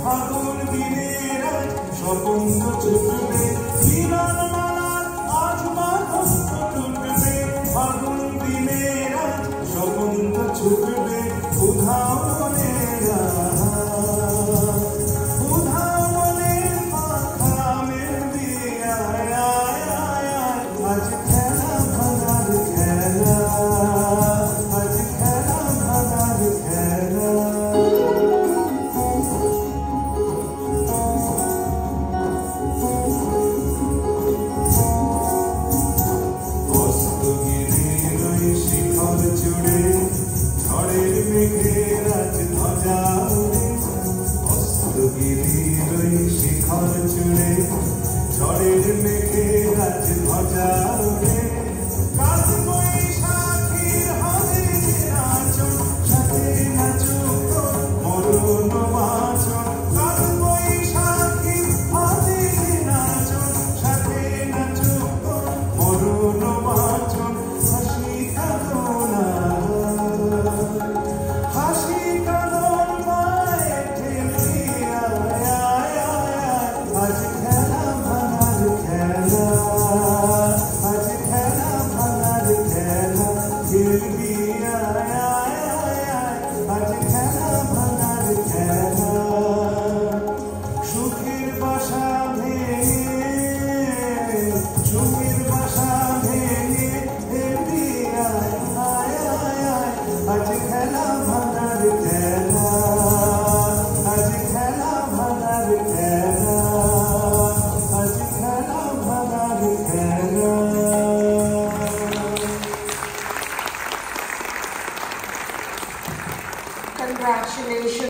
ফাগুন দিনের আজ স্বপন ছুটবে মিলন মালার আজ মাধস্ত টুটবে ফাগুন দিনের আজ স্বপন ছুটবে উধাও মনের উধাও মনের পাখা মেলবি আয় আয় আয় আজ খেলা ভাঙার খেলা আজ খেলা ভাঙার খেলা শিখর জুড়ে ঝড়ের মেঘের আজ ধ্বজা উড়ে অস্ত্রগিরির শিখর জুড়ে ঝড়ের মেঘের আজ ধ্বজা উড়ে কাল বৈশাখীর হবে নাচন সাথে নাচুক মরণ বাঁচন কাল বৈশাখীর হবে নাচন সাথে নাচুক মরণ বাঁচন হাসি কাঁদন পায়ে ঠেলি আয় আয় আয় আজ খেলা ভাঙার খেলা আজ খেলা ভাঙার খেলা খেলবি আয় আয় আয় আজ খেলা ভাঙার খেলা